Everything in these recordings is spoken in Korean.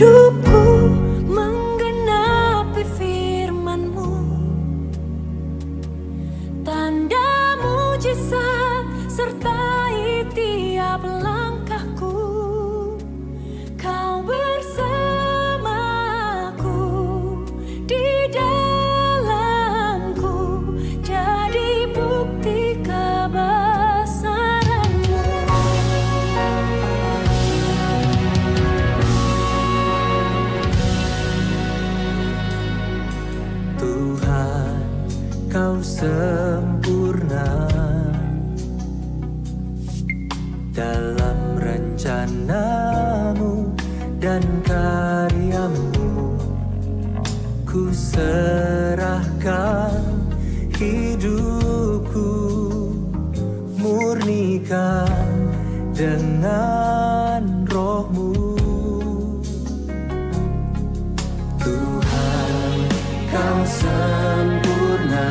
Hidupku menggenapi firman-Mu, tanda mujizat sertai tiap langkahku. Kau bersamaku, di dalamku, jadi bukti kebesaran-Mu. Tuhan, Kau sempurna dalam rencana-Mu dan karya-Mu. Ku serahkan hidupku, murnikan dengan Roh-Mu. Tuhan, Kau sempurna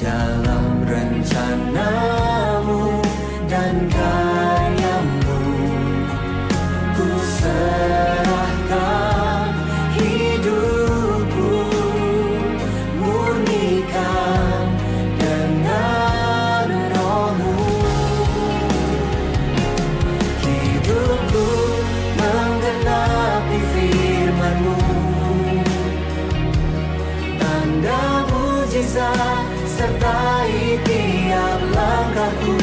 dalam rencana-Mu dan karya-Mu. Ku serahkan hidupku, murnikan dengan Roh-Mu. Hidupku menggenapi firman-Mu, tanda mujizat sertai tiap langkahku.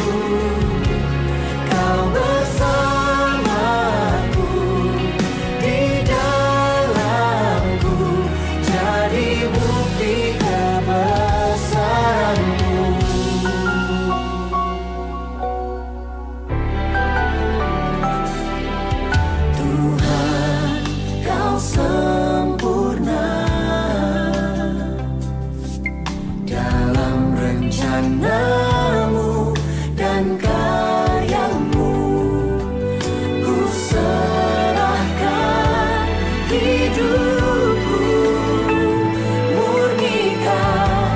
Kau bersamaku, di dalamku, jadi bukti kebesaran-Mu. Tuhan, Kau sempurna dalam rencana-Mu dan karya-Mu. Ku serahkan hidupku, murnikan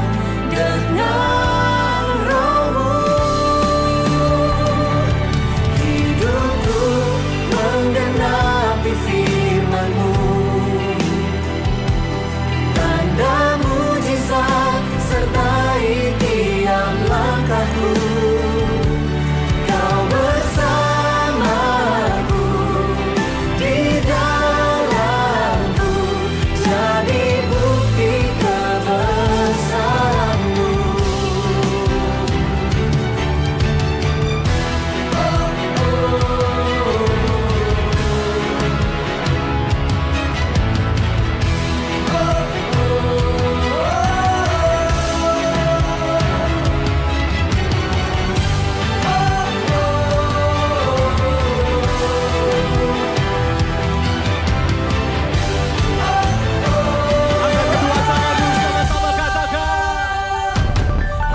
dengan Roh-Mu. Hidupku menggenapi firman-Mu, tanda mujizat sertai tiap langkahku. Kau bersamaku, di dalamku, jadi bukti kebesaran-Mu.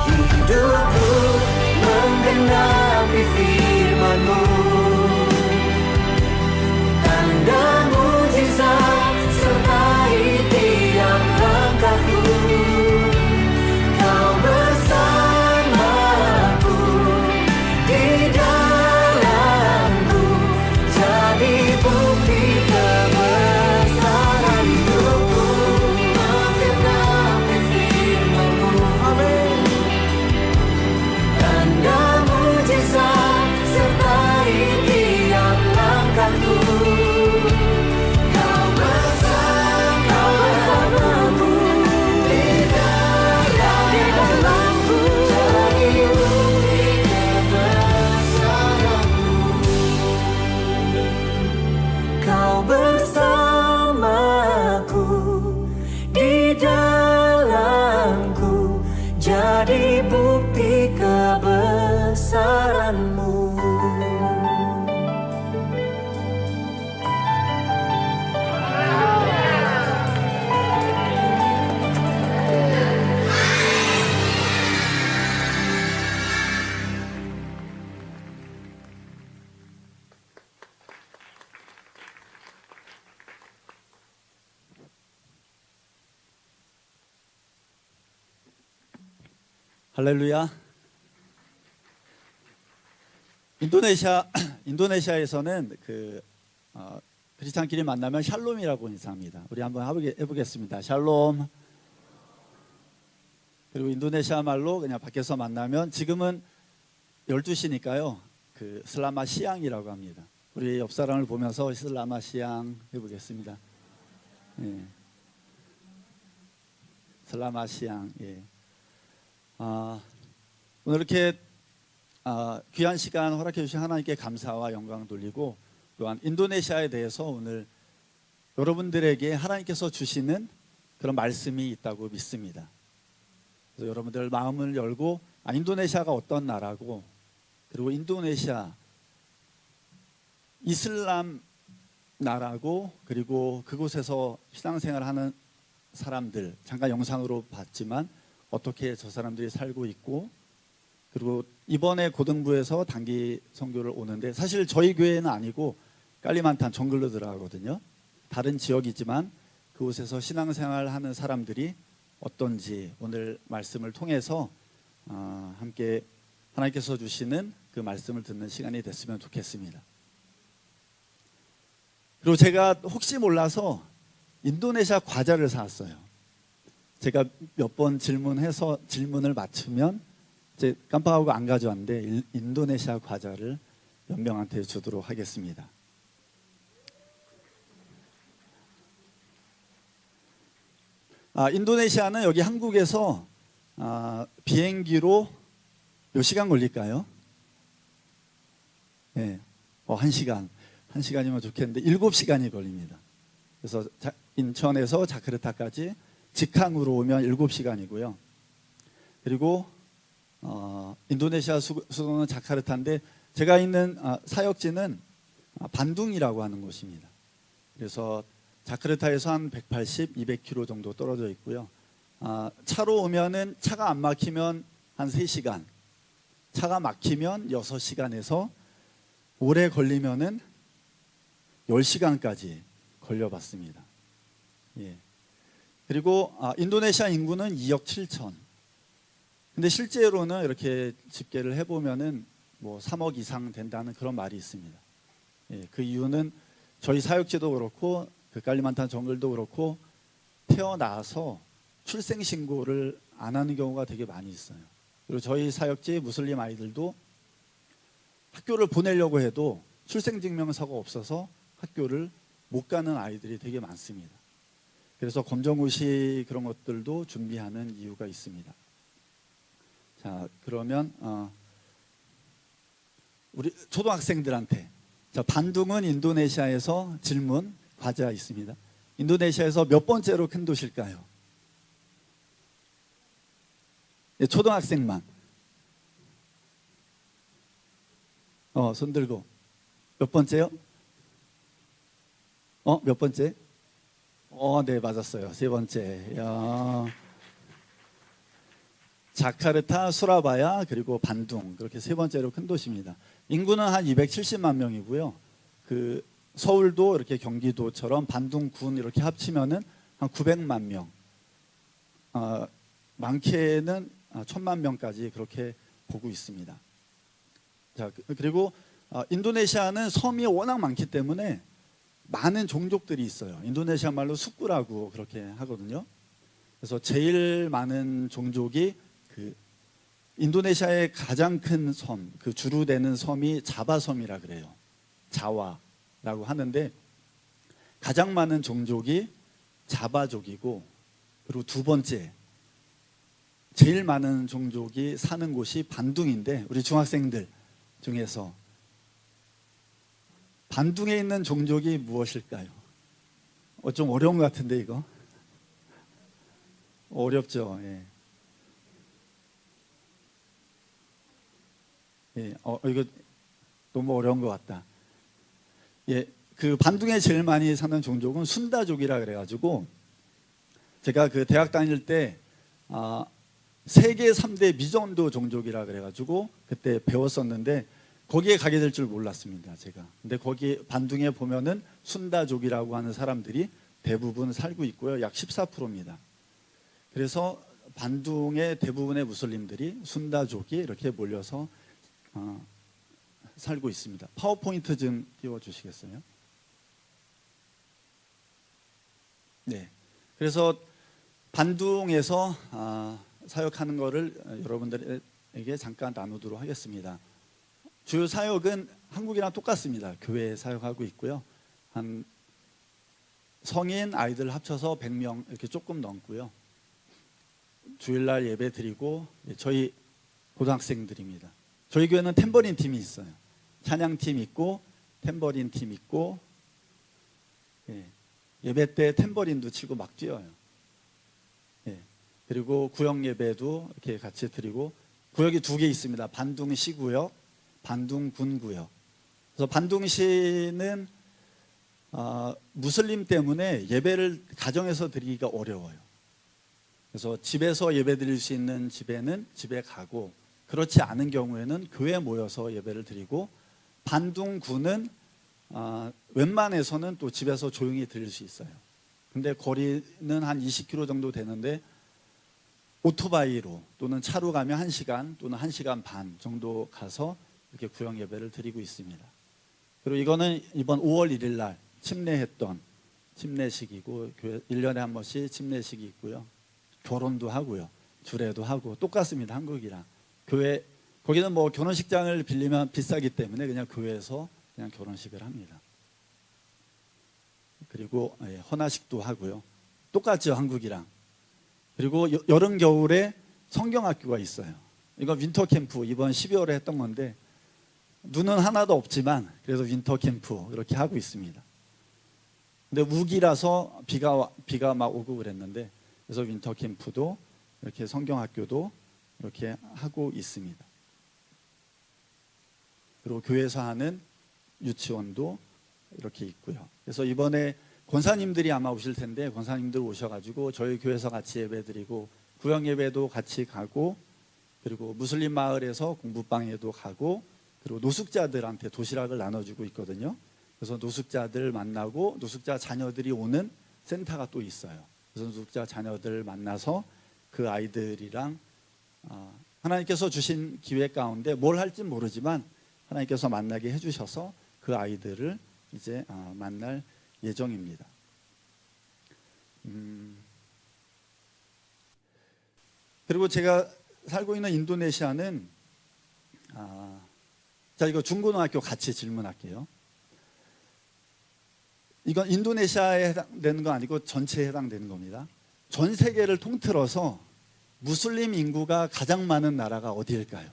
Hidupku menggenapi firman-Mu, tanda mujizat sertai tiap langkahku. Kau bersamaku, di dalamku, jadi bukti kebesaran-Mu. Menggenapi firman-Mu, tanda mujizat sertai tiap langkahku. Kau bersamaku, di dalamku, jadi bukti kebesaran-Mu. Kau bersamaku, di dalamku, jadi bukti kebesaran-Mu. 할렐루야. 인도네시아 인도네시아에서는 크리스찬끼리 만나면 샬롬이라고 인사합니다. 우리 한번 해보겠습니다. 샬롬. 그리고 인도네시아 말로 그냥 밖에서 만나면 지금은 12시니까요. 슬라마 시앙이라고 합니다. 우리 옆 사람을 보면서 슬라마 시앙 해보겠습니다. 예. 슬라마 시앙. 예. 오늘 이렇게 귀한 시간 허락해 주신 하나님께 감사와 영광 돌리고, 또한 인도네시아에 대해서 오늘 여러분들에게 하나님께서 주시는 그런 말씀이 있다고 믿습니다. 그래서 여러분들 마음을 열고 인도네시아가 어떤 나라고, 그리고 인도네시아 이슬람 나라고, 그리고 그곳에서 신앙생활하는 사람들 잠깐 영상으로 봤지만 어떻게 저 사람들이 살고 있고, 그리고 이번에 고등부에서 단기 선교를 오는데 사실 저희 교회는 아니고 깔리만탄 정글로 들어가거든요. 다른 지역이지만 그곳에서 신앙생활하는 사람들이 어떤지 오늘 말씀을 통해서 함께 하나님께서 주시는 그 말씀을 듣는 시간이 됐으면 좋겠습니다. 그리고 제가 혹시 몰라서 인도네시아 과자를 사왔어요. 제가 몇 번 질문을 맞추면 이제 깜빡하고 안 가져왔는데 인도네시아 과자를 몇 명한테 주도록 하겠습니다. 인도네시아는 여기 한국에서 비행기로 몇 시간 걸릴까요? 네, 1시간. 1시간이면 좋겠는데 7시간이 걸립니다. 그래서 인천에서 자카르타까지 직항으로 오면 7시간이고요. 그리고 인도네시아 수도는 자카르타인데 제가 있는 사역지는 반둥이라고 하는 곳입니다. 그래서 자카르타에서 한 180, 200km 정도 떨어져 있고요. 차로 오면은 차가 안 막히면 한 3시간, 차가 막히면 6시간에서 오래 걸리면은 10시간까지 걸려봤습니다. 예. 그리고 인도네시아 인구는 2억 7천. 근데 실제로는 이렇게 집계를 해보면은 뭐 3억 이상 된다는 그런 말이 있습니다. 예. 그 이유는 저희 사역지도 그렇고 깔리만탄 정글도 그렇고 태어나서 출생 신고를 안 하는 경우가 되게 많이 있어요. 그리고 저희 사역지 무슬림 아이들도 학교를 보내려고 해도 출생증명서가 없어서 학교를 못 가는 아이들이 되게 많습니다. 그래서 검정고시 그런 것들도 준비하는 이유가 있습니다. 자, 그러면 우리 초등학생들한테, 자, 반둥은 인도네시아에서 질문 과제가 있습니다. 인도네시아에서 몇 번째로 큰 도시일까요? 네, 초등학생만. 손 들고. 몇 번째요? 몇 번째? 네, 맞았어요. 3번째. 야. 자카르타, 수라바야, 그리고 반둥, 그렇게 3번째로 큰 도시입니다. 인구는 한 270만 명이고요. 서울도 이렇게 경기도처럼 반둥군 이렇게 합치면은 한 900만 명. 많게는 1000만 명까지 그렇게 보고 있습니다. 자, 그리고 인도네시아는 섬이 워낙 많기 때문에 많은 종족들이 있어요. 인도네시아 말로 수꾸라고 그렇게 하거든요. 그래서 제일 많은 종족이 인도네시아의 가장 큰 섬, 주로 되는 섬이 자바섬이라 그래요. 자와라고 하는데 가장 많은 종족이 자바족이고, 그리고 두 번째 제일 많은 종족이 사는 곳이 반둥인데, 우리 중학생들 중에서 반둥에 있는 종족이 무엇일까요? 좀 어려운 것 같은데 이거 어렵죠. 예. 예, 이거 너무 어려운 것 같다. 예, 반둥에 제일 많이 사는 종족은 순다족이라 그래가지고 제가 대학 다닐 때 세계 3대 미전도 종족이라 그래가지고 그때 배웠었는데 거기에 가게 될 줄 몰랐습니다, 제가. 근데 거기 반둥에 보면은 순다족이라고 하는 사람들이 대부분 살고 있고요. 약 14%입니다. 그래서 반둥의 대부분의 무슬림들이 순다족이 이렇게 몰려서 살고 있습니다. 파워포인트 좀 띄워주시겠어요? 네. 그래서 반둥에서 사역하는 거를 여러분들에게 잠깐 나누도록 하겠습니다. 주요 사역은 한국이랑 똑같습니다. 교회에 사역하고 있고요. 한 성인 아이들 합쳐서 100명 이렇게 조금 넘고요. 주일날 예배 드리고, 저희 고등학생들입니다. 저희 교회는 탬버린 팀이 있어요. 찬양팀 있고 탬버린 팀 있고, 예배 때 탬버린도 치고 막 뛰어요. 그리고 구역 예배도 이렇게 같이 드리고, 구역이 2개 있습니다. 반둥시 구역, 반둥군 구역. 그래서 반둥시는 무슬림 때문에 예배를 가정에서 드리기가 어려워요. 그래서 집에서 예배 드릴 수 있는 집에는 집에 가고, 그렇지 않은 경우에는 교회에 모여서 예배를 드리고, 반둥군은 웬만해서는 또 집에서 조용히 드릴 수 있어요. 근데 거리는 한 20km 정도 되는데 오토바이로 또는 차로 가면 1시간 또는 1시간 반 정도 가서 이렇게 구역 예배를 드리고 있습니다. 그리고 이거는 이번 5월 1일 날 침례했던 침례식이고, 1년에 한 번씩 침례식이 있고요. 결혼도 하고요. 주례도 하고 똑같습니다. 한국이랑. 교회, 거기는 뭐 결혼식장을 빌리면 비싸기 때문에 그냥 교회에서 그냥 결혼식을 합니다. 그리고 헌화식도 하고요. 똑같죠, 한국이랑. 그리고 여름 겨울에 성경학교가 있어요. 이거 윈터 캠프 이번 12월에 했던 건데, 눈은 하나도 없지만 그래서 윈터 캠프 이렇게 하고 있습니다. 근데 우기라서 비가 막 오고 그랬는데, 그래서 윈터 캠프도 이렇게 성경학교도 이렇게 하고 있습니다. 그리고 교회에서 하는 유치원도 이렇게 있고요. 그래서 이번에 권사님들이 아마 오실 텐데, 권사님들 오셔가지고 저희 교회에서 같이 예배드리고, 구역 예배도 같이 가고, 그리고 무슬림 마을에서 공부방에도 가고, 그리고 노숙자들한테 도시락을 나눠주고 있거든요. 그래서 노숙자들 만나고, 노숙자 자녀들이 오는 센터가 또 있어요. 그래서 노숙자 자녀들 만나서 그 아이들이랑 하나님께서 주신 기회 가운데 뭘 할지 모르지만 하나님께서 만나게 해주셔서 그 아이들을 이제 만날 예정입니다. 그리고 제가 살고 있는 인도네시아는 자, 이거 중고등학교 같이 질문할게요. 이건 인도네시아에 해당되는 거 아니고 전체에 해당되는 겁니다. 전 세계를 통틀어서 무슬림 인구가 가장 많은 나라가 어디일까요?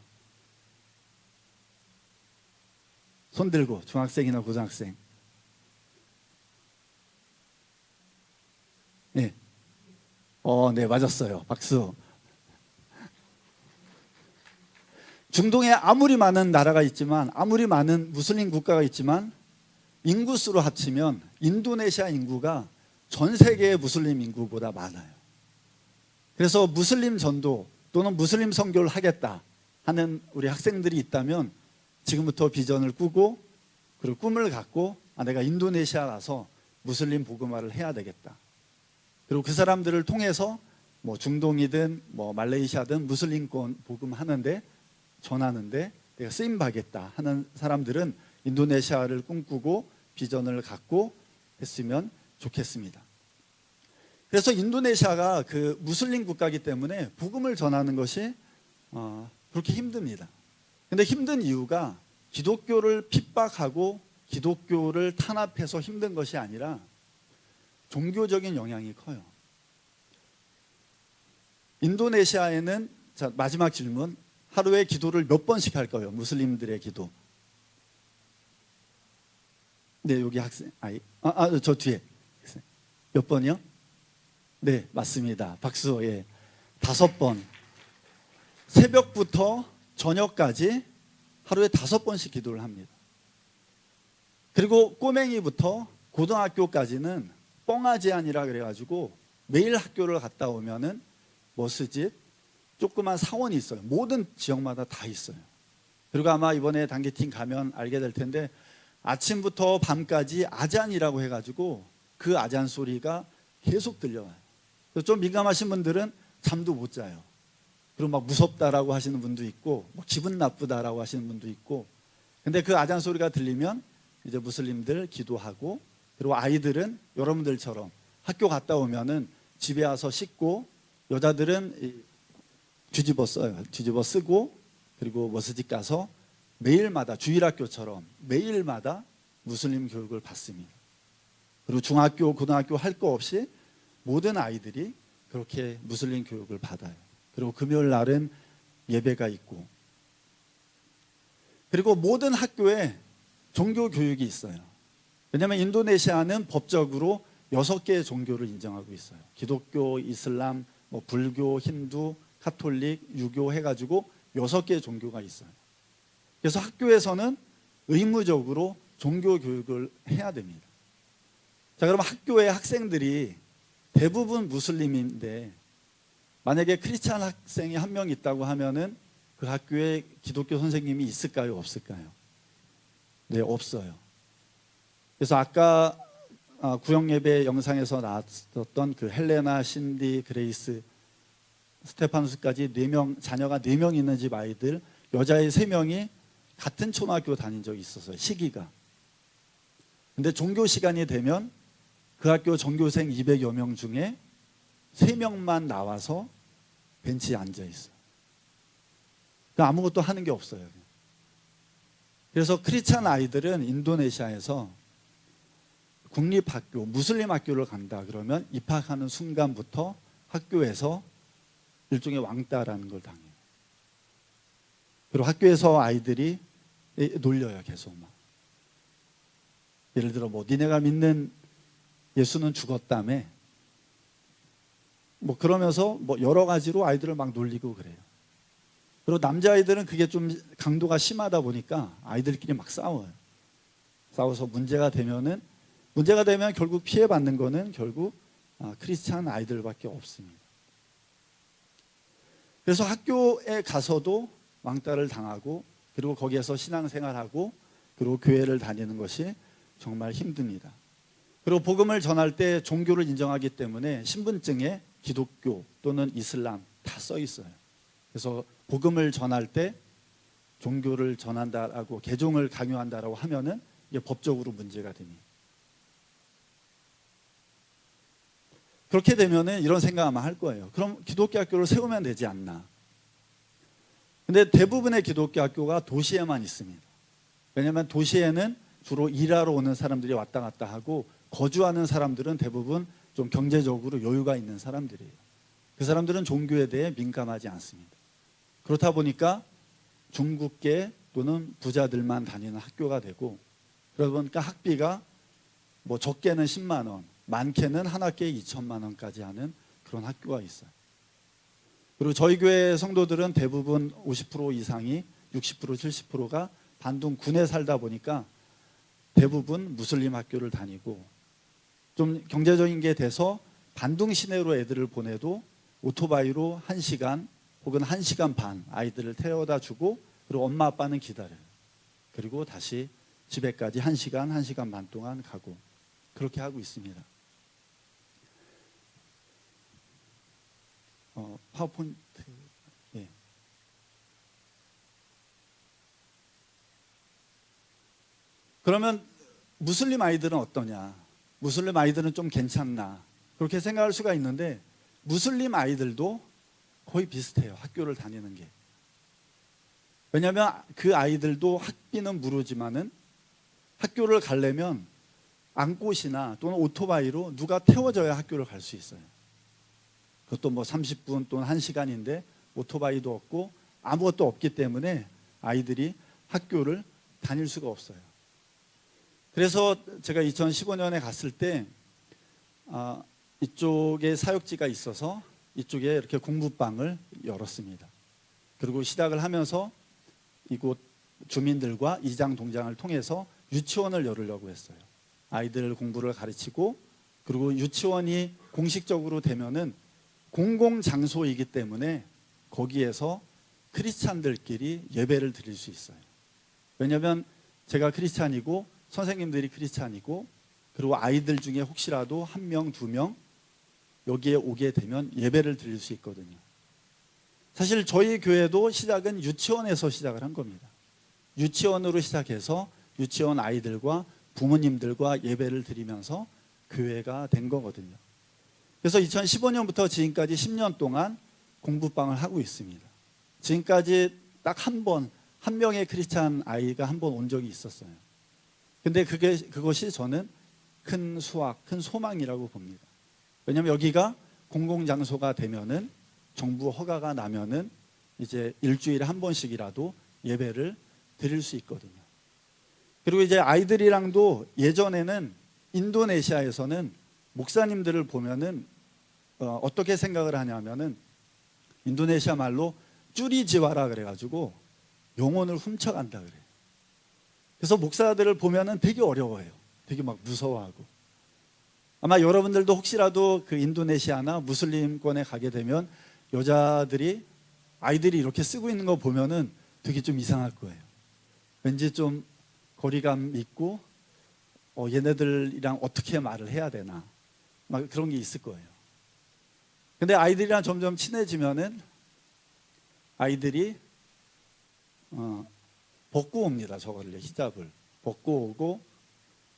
손 들고, 중학생이나 고등학생. 네. 네, 맞았어요. 박수. 중동에 아무리 많은 나라가 있지만, 아무리 많은 무슬림 국가가 있지만, 인구수로 합치면 인도네시아 인구가 전 세계의 무슬림 인구보다 많아요. 그래서 무슬림 전도 또는 무슬림 선교를 하겠다 하는 우리 학생들이 있다면 지금부터 비전을 꾸고, 그리고 꿈을 갖고, 내가 인도네시아 가서 무슬림 복음화를 해야 되겠다. 그리고 그 사람들을 통해서 뭐 중동이든 뭐 말레이시아든 무슬림권 복음하는데, 전하는데 내가 쓰임 받겠다 하는 사람들은 인도네시아를 꿈꾸고 비전을 갖고 했으면 좋겠습니다. 그래서 인도네시아가 그 무슬림 국가이기 때문에 복음을 전하는 것이 그렇게 힘듭니다. 근데 힘든 이유가 기독교를 핍박하고 기독교를 탄압해서 힘든 것이 아니라 종교적인 영향이 커요. 인도네시아에는, 자, 마지막 질문, 하루에 기도를 몇 번씩 할까요? 무슬림들의 기도. 네, 여기 학생, 저 뒤에 몇 번이요? 네, 맞습니다. 박수. 5번. 새벽부터 저녁까지 하루에 5번씩 기도를 합니다. 그리고 꼬맹이부터 고등학교까지는 뻥아제한이라 그래가지고 매일 학교를 갔다 오면은 머스짓, 조그만 사원이 있어요. 모든 지역마다 다 있어요. 그리고 아마 이번에 단기팀 가면 알게 될 텐데, 아침부터 밤까지 아잔이라고 해가지고 그 아잔 소리가 계속 들려와요. 좀 민감하신 분들은 잠도 못 자요. 그리고 막 무섭다라고 하시는 분도 있고, 막 기분 나쁘다라고 하시는 분도 있고, 근데 그 아잔 소리가 들리면 이제 무슬림들 기도하고, 그리고 아이들은 여러분들처럼 학교 갔다 오면은 집에 와서 씻고, 여자들은 뒤집어 써요. 뒤집어 쓰고, 그리고 머스짓 가서 매일마다 주일학교처럼 매일마다 무슬림 교육을 받습니다. 그리고 중학교, 고등학교 할 거 없이 모든 아이들이 그렇게 무슬림 교육을 받아요. 그리고 금요일 날은 예배가 있고, 그리고 모든 학교에 종교 교육이 있어요. 왜냐하면 인도네시아는 법적으로 6개의 종교를 인정하고 있어요. 기독교, 이슬람, 불교, 힌두, 카톨릭, 유교 해가지고 6개의 종교가 있어요. 그래서 학교에서는 의무적으로 종교 교육을 해야 됩니다. 자, 그럼 학교의 학생들이 대부분 무슬림인데 만약에 크리스찬 학생이 한 명 있다고 하면은 그 학교에 기독교 선생님이 있을까요? 없을까요? 네, 없어요. 그래서 아까 구역예배 영상에서 나왔던 그 헬레나, 신디, 그레이스, 스테파누스까지 4명, 자녀가 4명 있는 집 아이들, 여자애 3명이 같은 초등학교 다닌 적이 있었어요. 시기가. 근데 종교 시간이 되면 그 학교 전교생 200여 명 중에 3명만 나와서 벤치에 앉아 있어요. 아무것도 하는 게 없어요. 그래서 크리스찬 아이들은 인도네시아에서 국립학교, 무슬림 학교를 간다 그러면 입학하는 순간부터 학교에서 일종의 왕따라는 걸 당해요. 그리고 학교에서 아이들이 놀려요. 계속 막. 예를 들어 니네가 믿는 예수는 죽었다며, 그러면서 여러 가지로 아이들을 막 놀리고 그래요. 그리고 남자아이들은 그게 좀 강도가 심하다 보니까 아이들끼리 막 싸워요. 싸워서 문제가 되면 결국 피해받는 거는 결국 크리스찬 아이들밖에 없습니다. 그래서 학교에 가서도 왕따를 당하고, 그리고 거기에서 신앙생활하고, 그리고 교회를 다니는 것이 정말 힘듭니다. 그리고 복음을 전할 때 종교를 인정하기 때문에 신분증에 기독교 또는 이슬람 다 써 있어요. 그래서 복음을 전할 때 종교를 전한다라고, 개종을 강요한다라고 하면은 이게 법적으로 문제가 됩니다. 그렇게 되면은 이런 생각 아마 할 거예요. 그럼 기독교 학교를 세우면 되지 않나? 근데 대부분의 기독교 학교가 도시에만 있습니다. 왜냐하면 도시에는 주로 일하러 오는 사람들이 왔다 갔다 하고, 거주하는 사람들은 대부분 좀 경제적으로 여유가 있는 사람들이에요. 그 사람들은 종교에 대해 민감하지 않습니다. 그렇다 보니까 중국계 또는 부자들만 다니는 학교가 되고, 그러다 보니까 학비가 적게는 10만 원, 많게는 한 학기에 2천만 원까지 하는 그런 학교가 있어요. 그리고 저희 교회 성도들은 대부분 50% 이상이, 60%, 70%가 반둥 군에 살다 보니까 대부분 무슬림 학교를 다니고, 좀 경제적인 게 돼서 반둥 시내로 애들을 보내도 오토바이로 1시간 혹은 1시간 반 아이들을 태워다 주고, 그리고 엄마 아빠는 기다려요. 그리고 다시 집에까지 1시간, 1시간 반 동안 가고, 그렇게 하고 있습니다. 파워포인트. 예. 그러면 무슬림 아이들은 어떠냐? 무슬림 아이들은 좀 괜찮나? 그렇게 생각할 수가 있는데, 무슬림 아이들도 거의 비슷해요. 학교를 다니는 게. 왜냐하면 그 아이들도 학비는 무료지만은 학교를 가려면 안꽃이나 또는 오토바이로 누가 태워줘야 학교를 갈 수 있어요. 그것도 30분 또는 1시간인데 오토바이도 없고 아무것도 없기 때문에 아이들이 학교를 다닐 수가 없어요. 그래서 제가 2015년에 갔을 때 이쪽에 사역지가 있어서 이쪽에 이렇게 공부방을 열었습니다. 그리고 시작을 하면서 이곳 주민들과 이장 동장을 통해서 유치원을 열으려고 했어요. 아이들 공부를 가르치고, 그리고 유치원이 공식적으로 되면은 공공장소이기 때문에 거기에서 크리스찬들끼리 예배를 드릴 수 있어요. 왜냐하면 제가 크리스찬이고 선생님들이 크리스찬이고, 그리고 아이들 중에 혹시라도 1명, 2명 여기에 오게 되면 예배를 드릴 수 있거든요. 사실 저희 교회도 시작은 유치원에서 시작을 한 겁니다. 유치원으로 시작해서 유치원 아이들과 부모님들과 예배를 드리면서 교회가 된 거거든요. 그래서 2015년부터 지금까지 10년 동안 공부방을 하고 있습니다. 지금까지 딱 한 명의 크리스찬 아이가 한 번 온 적이 있었어요. 근데 그것이 저는 큰 수확, 큰 소망이라고 봅니다. 왜냐하면 여기가 공공장소가 되면은 정부 허가가 나면은 이제 일주일에 한 번씩이라도 예배를 드릴 수 있거든요. 그리고 이제 아이들이랑도 예전에는 인도네시아에서는 목사님들을 보면은 어떻게 생각을 하냐면은 인도네시아 말로 쭈리지와라 그래가지고 영혼을 훔쳐간다 그래요. 그래서 목사들을 보면은 되게 어려워해요. 되게 막 무서워하고. 아마 여러분들도 혹시라도 그 인도네시아나 무슬림권에 가게 되면 아이들이 이렇게 쓰고 있는 거 보면은 되게 좀 이상할 거예요. 왠지 좀 거리감 있고 얘네들이랑 어떻게 말을 해야 되나 막 그런 게 있을 거예요. 근데 아이들이랑 점점 친해지면은 아이들이 벗고 옵니다. 저거를 히잡을 벗고 오고,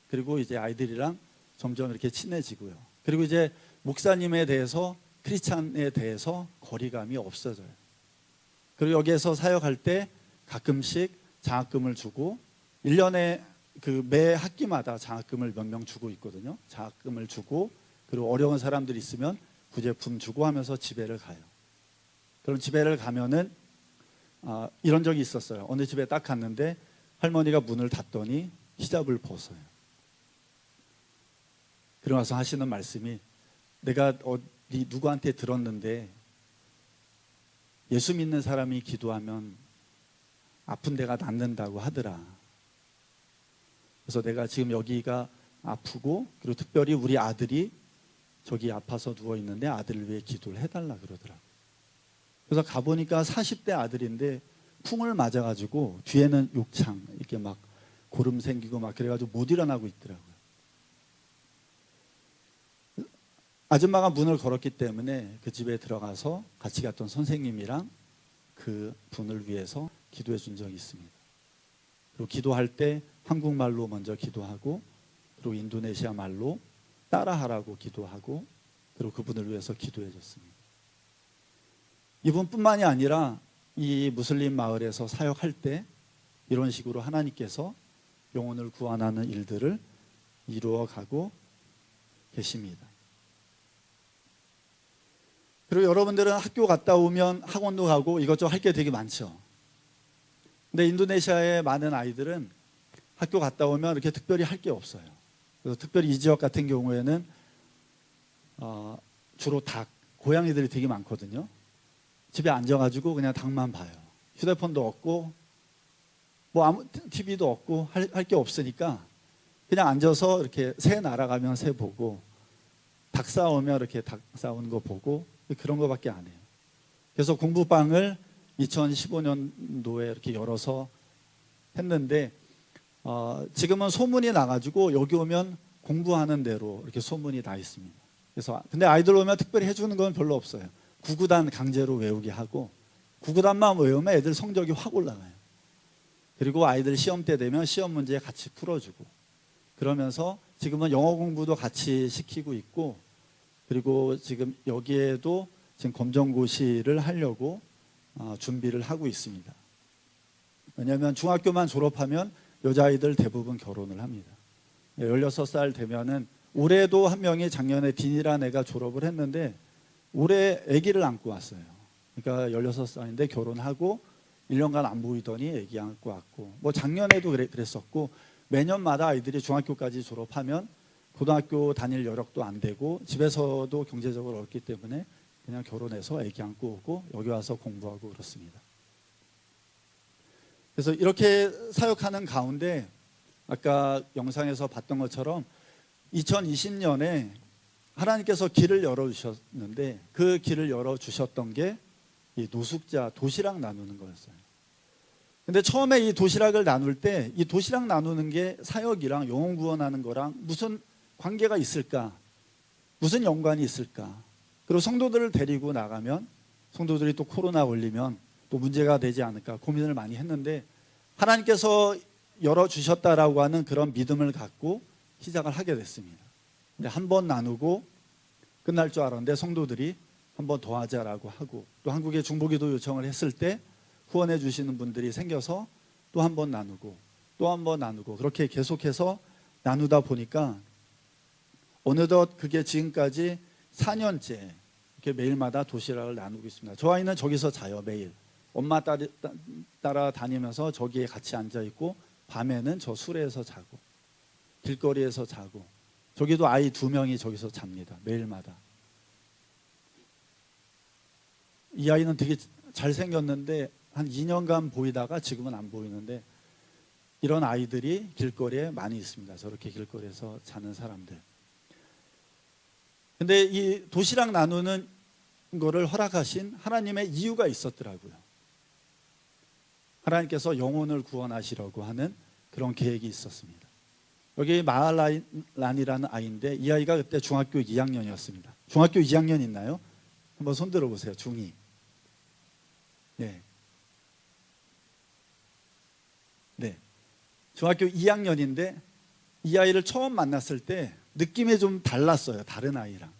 그리고 이제 아이들이랑 점점 이렇게 친해지고요. 그리고 이제 목사님에 대해서, 크리스찬에 대해서 거리감이 없어져요. 그리고 여기에서 사역할 때 가끔씩 장학금을 주고, 1년에 매 학기마다 장학금을 몇 명 주고 있거든요. 장학금을 주고, 그리고 어려운 사람들이 있으면 구제품 주고 하면서 집회를 가요. 그럼 집회를 가면은 이런 적이 있었어요. 어느 집에 딱 갔는데 할머니가 문을 닫더니 히잡을 벗어요. 그러고 나서 하시는 말씀이, 내가 어디 누구한테 들었는데 예수 믿는 사람이 기도하면 아픈 데가 낫는다고 하더라. 그래서 내가 지금 여기가 아프고, 그리고 특별히 우리 아들이 저기 아파서 누워 있는데 아들을 위해 기도를 해달라 그러더라고요. 그래서 가보니까 40대 아들인데 풍을 맞아가지고 뒤에는 욕창 이렇게 막 고름 생기고 막 그래가지고 못 일어나고 있더라고요. 아줌마가 문을 걸었기 때문에 그 집에 들어가서 같이 갔던 선생님이랑 그 분을 위해서 기도해 준 적이 있습니다. 그리고 기도할 때 한국말로 먼저 기도하고, 그리고 인도네시아 말로 따라하라고 기도하고, 그리고 그분을 위해서 기도해 줬습니다. 이분뿐만이 아니라 이 무슬림 마을에서 사역할 때 이런 식으로 하나님께서 영혼을 구원하는 일들을 이루어가고 계십니다. 그리고 여러분들은 학교 갔다 오면 학원도 가고 이것저것 할 게 되게 많죠. 근데 인도네시아의 많은 아이들은 학교 갔다 오면 이렇게 특별히 할 게 없어요. 그래서 특별히 이 지역 같은 경우에는 주로 닭, 고양이들이 되게 많거든요. 집에 앉아가지고 그냥 닭만 봐요. 휴대폰도 없고 뭐 아무 TV도 없고 할 게 없으니까 그냥 앉아서 이렇게 새 날아가면 새 보고, 닭 싸우면 이렇게 닭 싸우는 거 보고, 그런 거밖에 안 해요. 그래서 공부방을 2015년도에 이렇게 열어서 했는데 지금은 소문이 나가지고 여기 오면 공부하는 대로 이렇게 소문이 나 있습니다. 그래서 근데 아이들 오면 특별히 해주는 건 별로 없어요. 구구단 강제로 외우게 하고, 구구단만 외우면 애들 성적이 확 올라가요. 그리고 아이들 시험 때 되면 시험 문제 같이 풀어주고, 그러면서 지금은 영어 공부도 같이 시키고 있고, 그리고 지금 여기에도 지금 검정고시를 하려고 준비를 하고 있습니다. 왜냐하면 중학교만 졸업하면 여자아이들 대부분 결혼을 합니다. 16살 되면은, 올해도 한 명이 작년에 딘이라는 애가 졸업을 했는데 올해 아기를 안고 왔어요. 그러니까 16살인데 결혼하고 1년간 안 보이더니 아기 안고 왔고, 뭐 작년에도 그랬었고, 매년마다 아이들이 중학교까지 졸업하면 고등학교 다닐 여력도 안 되고 집에서도 경제적으로 어렵기 때문에 그냥 결혼해서 아기 안고 오고 여기 와서 공부하고 그렇습니다. 그래서 이렇게 사역하는 가운데 아까 영상에서 봤던 것처럼 2020년에 하나님께서 길을 열어주셨는데, 그 길을 열어주셨던 게 이 노숙자 도시락 나누는 거였어요. 근데 처음에 이 도시락을 나눌 때 이 도시락 나누는 게 사역이랑 영혼 구원하는 거랑 무슨 관계가 있을까? 무슨 연관이 있을까? 그리고 성도들을 데리고 나가면 성도들이 또 코로나 걸리면 또 문제가 되지 않을까 고민을 많이 했는데, 하나님께서 열어주셨다라고 하는 그런 믿음을 갖고 시작을 하게 됐습니다. 근데 한 번 나누고 끝날 줄 알았는데 성도들이 한 번 더 하자라고 하고, 또 한국에 중보기도 요청을 했을 때 후원해 주시는 분들이 생겨서 또 한 번 나누고 또 한 번 나누고, 그렇게 계속해서 나누다 보니까 어느덧 그게 지금까지 4년째 이렇게 매일마다 도시락을 나누고 있습니다. 저 아이는 저기서 자요. 매일 엄마 따라 다니면서 저기에 같이 앉아 있고, 밤에는 저 수레에서 자고 길거리에서 자고, 저기도 아이 2명이 저기서 잡니다. 매일마다. 이 아이는 되게 잘생겼는데 한 2년간 보이다가 지금은 안 보이는데, 이런 아이들이 길거리에 많이 있습니다. 저렇게 길거리에서 자는 사람들. 근데 이 도시락 나누는 거를 허락하신 하나님의 이유가 있었더라고요. 하나님께서 영혼을 구원하시려고 하는 그런 계획이 있었습니다. 여기 마알란이라는 아이인데, 이 아이가 그때 중학교 2학년이었습니다. 중학교 2학년 있나요? 한번 손 들어보세요. 중2. 네. 네. 중학교 2학년인데 이 아이를 처음 만났을 때 느낌이 좀 달랐어요. 다른 아이랑.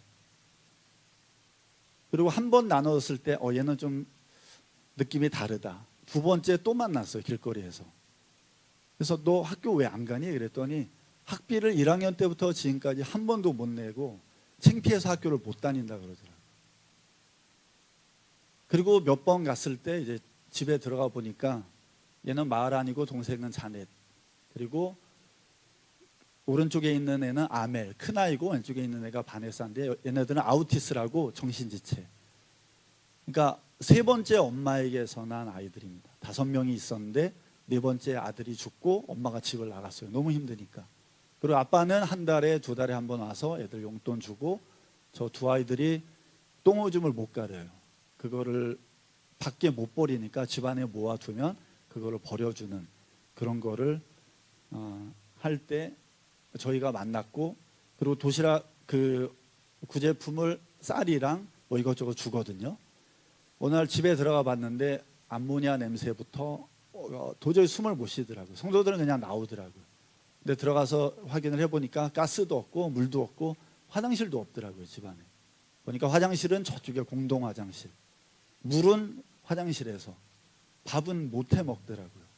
그리고 한 번 나눴을 때 얘는 좀 느낌이 다르다. 2번째 또 만났어요. 길거리에서. 그래서 너 학교 왜 안 가니? 그랬더니 학비를 1학년 때부터 지금까지 한 번도 못 내고 창피해서 학교를 못 다닌다 그러더라고요. 그리고 몇 번 갔을 때 이제 집에 들어가 보니까 얘는 마을아니고 동생은 자넷, 그리고 오른쪽에 있는 애는 아멜, 큰 아이고, 왼쪽에 있는 애가 바네사인데 얘네들은 아우티스라고 정신지체. 그러니까 3번째 엄마에게서 난 아이들입니다. 5명이 있었는데 4번째 아들이 죽고 엄마가 집을 나갔어요. 너무 힘드니까. 그리고 아빠는 한 달에 2달에 한 번 와서 애들 용돈 주고, 저 2 아이들이 똥오줌을 못 가려요. 그거를 밖에 못 버리니까 집안에 모아두면 그거를 버려주는 그런 거를 할 때 저희가 만났고, 그리고 도시락 그 구제품을 쌀이랑 뭐 이것저것 주거든요. 어느 날 집에 들어가 봤는데 암모니아 냄새부터 도저히 숨을 못 쉬더라고요. 성도들은 그냥 나오더라고요. 근데 들어가서 확인을 해보니까 가스도 없고 물도 없고 화장실도 없더라고요. 집안에 보니까 화장실은 저쪽에 공동 화장실, 물은 화장실에서, 밥은 못해 먹더라고요.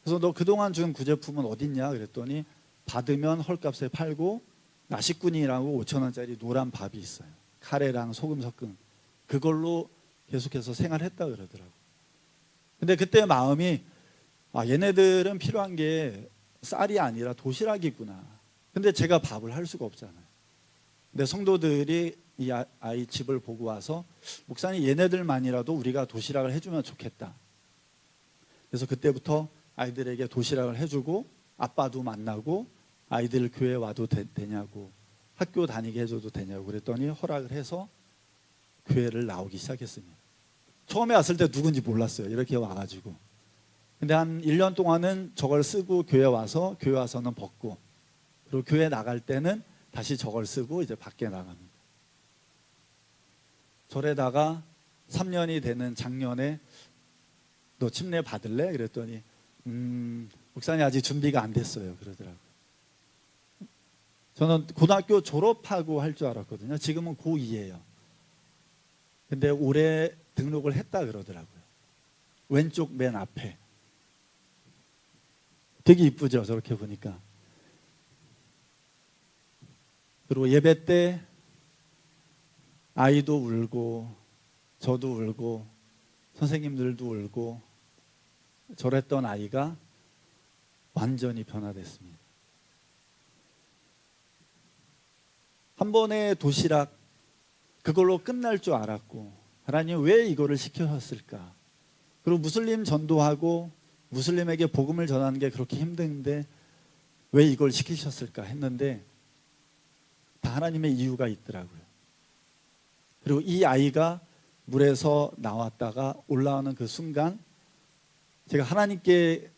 그래서 너 그동안 준 구제품은 어딨냐 그랬더니 받으면 헐값에 팔고 나시꾼이라고 5,000원짜리 노란 밥이 있어요. 카레랑 소금 섞은 그걸로 계속해서 생활했다 그러더라고요. 근데 그때 마음이 얘네들은 필요한 게 쌀이 아니라 도시락이구나. 근데 제가 밥을 할 수가 없잖아요. 근데 성도들이 이 아이 집을 보고 와서 목사님 얘네들만이라도 우리가 도시락을 해주면 좋겠다. 그래서 그때부터 아이들에게 도시락을 해주고, 아빠도 만나고 아이들 교회 와도 되냐고, 학교 다니게 해줘도 되냐고 그랬더니 허락을 해서 교회를 나오기 시작했습니다. 처음에 왔을 때 누군지 몰랐어요. 이렇게 와가지고. 근데 한 1년 동안은 저걸 쓰고 교회 와서는 벗고, 그리고 교회 나갈 때는 다시 저걸 쓰고 이제 밖에 나갑니다. 절에다가 3년이 되는 작년에 너 침례 받을래? 그랬더니 목사님 아직 준비가 안 됐어요 그러더라고요. 저는 고등학교 졸업하고 할 줄 알았거든요. 지금은 고2예요. 근데 올해 등록을 했다 그러더라고요. 왼쪽 맨 앞에. 되게 이쁘죠 저렇게 보니까. 그리고 예배 때 아이도 울고 저도 울고 선생님들도 울고 저랬던 아이가 완전히 변화됐습니다. 한 번의 도시락 그걸로 끝날 줄 알았고, 하나님 왜 이거를 시켜셨을까? 그리고 무슬림 전도하고 무슬림에게 복음을 전하는 게 그렇게 힘든데 왜 이걸 시키셨을까 했는데 다 하나님의 이유가 있더라고요. 그리고 이 아이가 물에서 나왔다가 올라오는 그 순간 제가 하나님께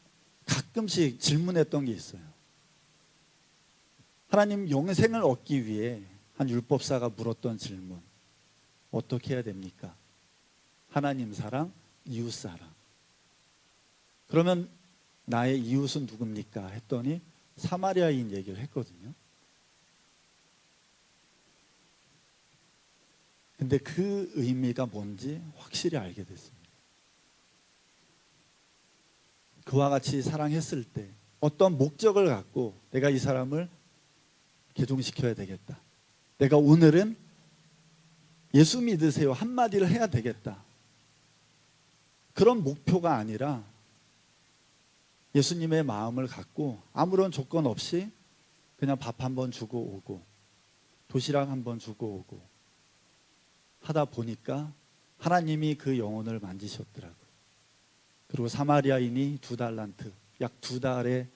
가끔씩 질문했던 게 있어요. 하나님, 영생을 얻기 위해 한 율법사가 물었던 질문, 어떻게 해야 됩니까? 하나님 사랑, 이웃 사랑. 그러면 나의 이웃은 누굽니까? 했더니 사마리아인 얘기를 했거든요. 근데 그 의미가 뭔지 확실히 알게 됐습니다. 그와 같이 사랑했을 때 어떤 목적을 갖고 내가 이 사람을 개종시켜야 되겠다. 내가 오늘은 예수 믿으세요 한마디를 해야 되겠다. 그런 목표가 아니라 예수님의 마음을 갖고 아무런 조건 없이 그냥 밥 한번 주고 오고 도시락 한번 주고 오고 하다 보니까 하나님이 그 영혼을 만지셨더라고요. 그리고 사마리아인이 2달란트, 약 2달의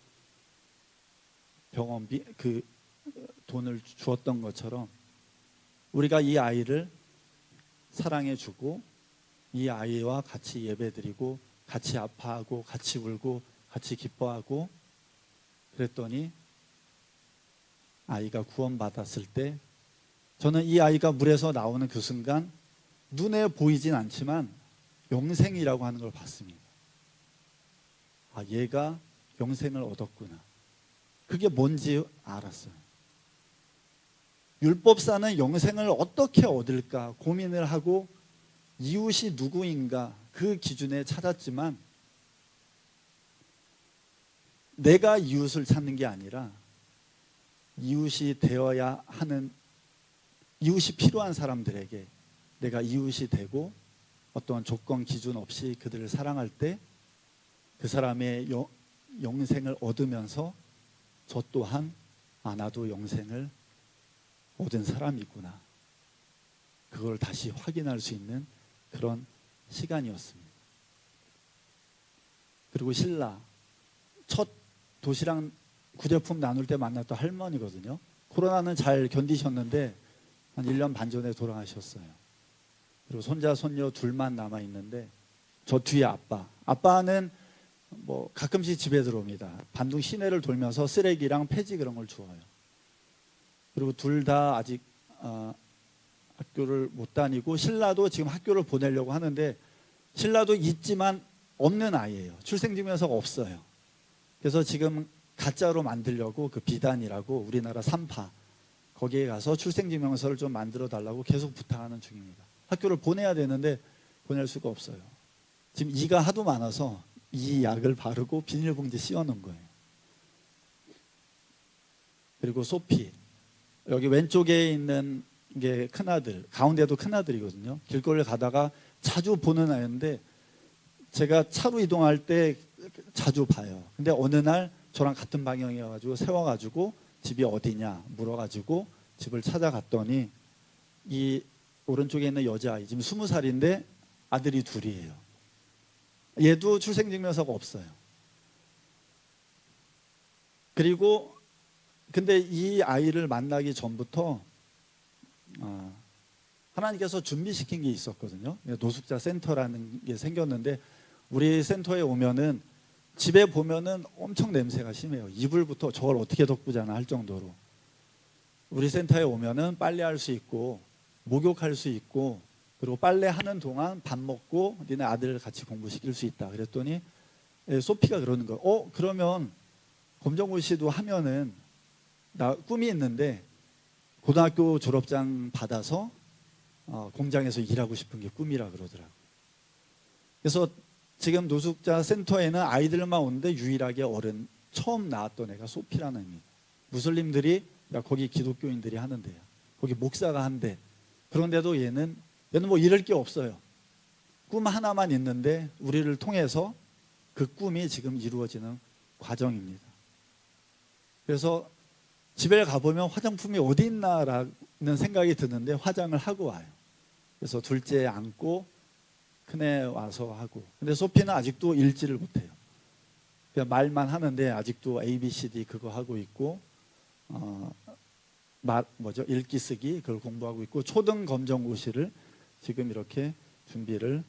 병원비, 그 돈을 주었던 것처럼 우리가 이 아이를 사랑해주고 이 아이와 같이 예배드리고 같이 아파하고 같이 울고 같이 기뻐하고 그랬더니 아이가 구원받았을 때 저는 이 아이가 물에서 나오는 그 순간 눈에 보이진 않지만 영생이라고 하는 걸 봤습니다. 아, 얘가 영생을 얻었구나. 그게 뭔지 알았어요. 율법사는 영생을 어떻게 얻을까 고민을 하고 이웃이 누구인가 그 기준에 찾았지만 내가 이웃을 찾는 게 아니라 이웃이 되어야 하는, 이웃이 필요한 사람들에게 내가 이웃이 되고 어떤 조건 기준 없이 그들을 사랑할 때 그 사람의 영생을 얻으면서 저 또한 나도 영생을 얻은 사람이구나. 그걸 다시 확인할 수 있는 그런 시간이었습니다. 그리고 신라 첫 도시락 구제품 나눌 때 만났던 할머니거든요. 코로나는 잘 견디셨는데 한 1년 반 전에 돌아가셨어요. 그리고 손자 손녀 둘만 남아 있는데 저 뒤에 아빠는 뭐 가끔씩 집에 들어옵니다. 반둥 시내를 돌면서 쓰레기랑 폐지 그런 걸 주워요. 그리고 둘 다 아직 학교를 못 다니고 신라도 지금 학교를 보내려고 하는데 신라도 있지만 없는 아이예요. 출생증명서가 없어요. 그래서 지금 가짜로 만들려고 그 비단이라고 우리나라 삼파 거기에 가서 출생증명서를 좀 만들어 달라고 계속 부탁하는 중입니다. 학교를 보내야 되는데 보낼 수가 없어요. 지금 이가 하도 많아서 이 약을 바르고 비닐봉지 씌워놓은 거예요. 그리고 소피 여기 왼쪽에 있는 게 큰아들, 가운데도 큰아들이거든요. 길거리를 가다가 자주 보는 아이인데 제가 차로 이동할 때 자주 봐요. 근데 어느 날 저랑 같은 방향이어가지고 세워가지고 집이 어디냐 물어가지고 집을 찾아갔더니 이 오른쪽에 있는 여자아이 지금 20살인데 아들이 둘이에요. 얘도 출생증명서가 없어요. 그리고 근데 이 아이를 만나기 전부터 하나님께서 준비시킨 게 있었거든요. 노숙자 센터라는 게 생겼는데 우리 센터에 오면은 집에 보면은 엄청 냄새가 심해요. 이불부터 저걸 어떻게 덮고자나 할 정도로. 우리 센터에 오면은 빨래할 수 있고 목욕할 수 있고 그리고 빨래하는 동안 밥 먹고 니네 아들을 같이 공부시킬 수 있다. 그랬더니 소피가 그러는 거예요. 그러면 검정고시 씨도 하면은 나 꿈이 있는데 고등학교 졸업장 받아서 공장에서 일하고 싶은 게 꿈이라 그러더라고요. 그래서 지금 노숙자 센터에는 아이들만 오는데 유일하게 어른 처음 나왔던 애가 소피라는 애입니다. 무슬림들이 거기 기독교인들이 하는데요. 거기 목사가 한대. 그런데도 얘는 뭐 잃을 게 없어요. 꿈 하나만 있는데 우리를 통해서 그 꿈이 지금 이루어지는 과정입니다. 그래서 집에 가보면 화장품이 어디 있나라는 생각이 드는데 화장을 하고 와요. 그래서 둘째 안고 큰애 와서 하고. 근데 소피는 아직도 읽지를 못해요. 그냥 말만 하는데 아직도 ABCD 그거 하고 있고 읽기 쓰기 그걸 공부하고 있고 초등 검정고시를 지금 이렇게 준비를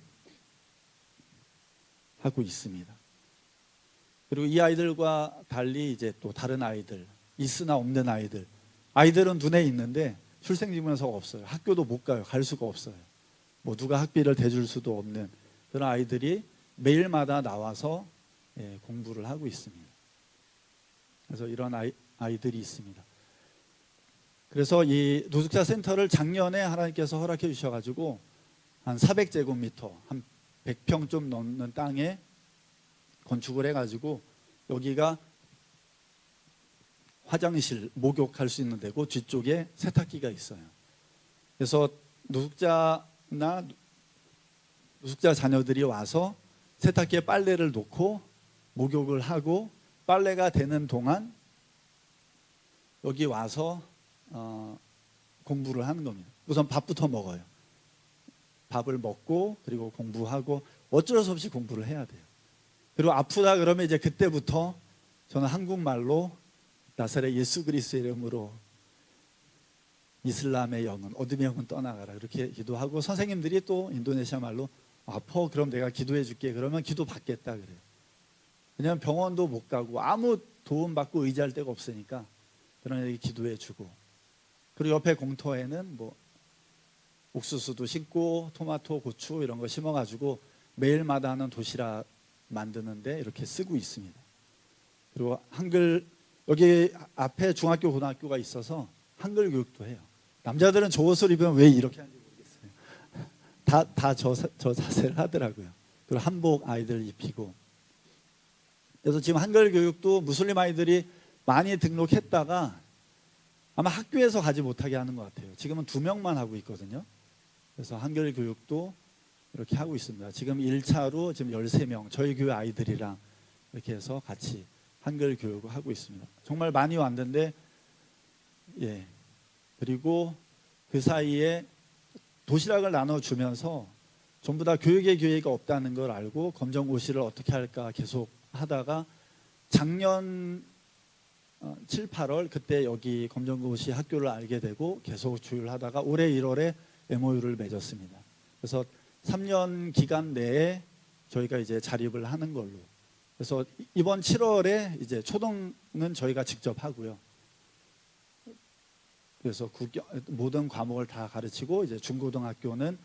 하고 있습니다. 그리고 이 아이들과 달리 이제 또 다른 아이들 있으나 없는 아이들은 눈에 있는데 출생증명서가 없어요. 학교도 못 가요. 갈 수가 없어요. 뭐 누가 학비를 대줄 수도 없는 그런 아이들이 매일마다 나와서 예, 공부를 하고 있습니다. 그래서 이런 아이들이 있습니다. 그래서 이 노숙자 센터를 작년에 하나님께서 허락해 주셔가지고 한 400제곱미터, 한 100평 좀 넘는 땅에 건축을 해가지고 여기가 화장실, 목욕할 수 있는 데고 뒤쪽에 세탁기가 있어요. 그래서 노숙자 자녀들이 와서 세탁기에 빨래를 놓고 목욕을 하고 빨래가 되는 동안 여기 와서 공부를 하는 겁니다. 우선 밥부터 먹어요. 밥을 먹고 그리고 공부하고 어쩔 수 없이 공부를 해야 돼요. 그리고 아프다 그러면 이제 그때부터 저는 한국말로 나사렛 예수 그리스도의 이름으로 이슬람의 영은 어둠의 영은 떠나가라 그렇게 기도하고 선생님들이 또 인도네시아 말로 아파 그럼 내가 기도해 줄게 그러면 기도 받겠다 그래요. 왜냐하면 병원도 못 가고 아무 도움 받고 의지할 데가 없으니까 그런 애들이 기도해 주고 그리고 옆에 공터에는 뭐 옥수수도 심고 토마토, 고추 이런 거 심어가지고 매일마다 하는 도시락 만드는데 이렇게 쓰고 있습니다. 그리고 한글 여기 앞에 중학교, 고등학교가 있어서 한글 교육도 해요. 남자들은 저 옷을 입으면 왜 이렇게 하는지 모르겠어요. 다 저 자세를 하더라고요. 그리고 한복 아이들 입히고. 그래서 지금 한글 교육도 무슬림 아이들이 많이 등록했다가 아마 학교에서 가지 못하게 하는 것 같아요. 지금은 2명만 하고 있거든요. 그래서 한글 교육도 이렇게 하고 있습니다. 지금 1차로 지금 13명 저희 교회 아이들이랑 이렇게 해서 같이 한글 교육을 하고 있습니다. 정말 많이 왔는데 예. 그리고 그 사이에 도시락을 나눠주면서 전부 다 교육의 기회가 없다는 걸 알고 검정고시를 어떻게 할까 계속 하다가 작년 7, 8월 그때 여기 검정고시 학교를 알게 되고 계속 조율을 하다가 올해 1월에 MOU를 맺었습니다. 그래서 3년 기간 내에 저희가 이제 자립을 하는 걸로. 그래서 이번 7월에 이제 초등은 저희가 직접 하고요. 그래서 모든 과목을 다 가르치고 이제 중고등학교는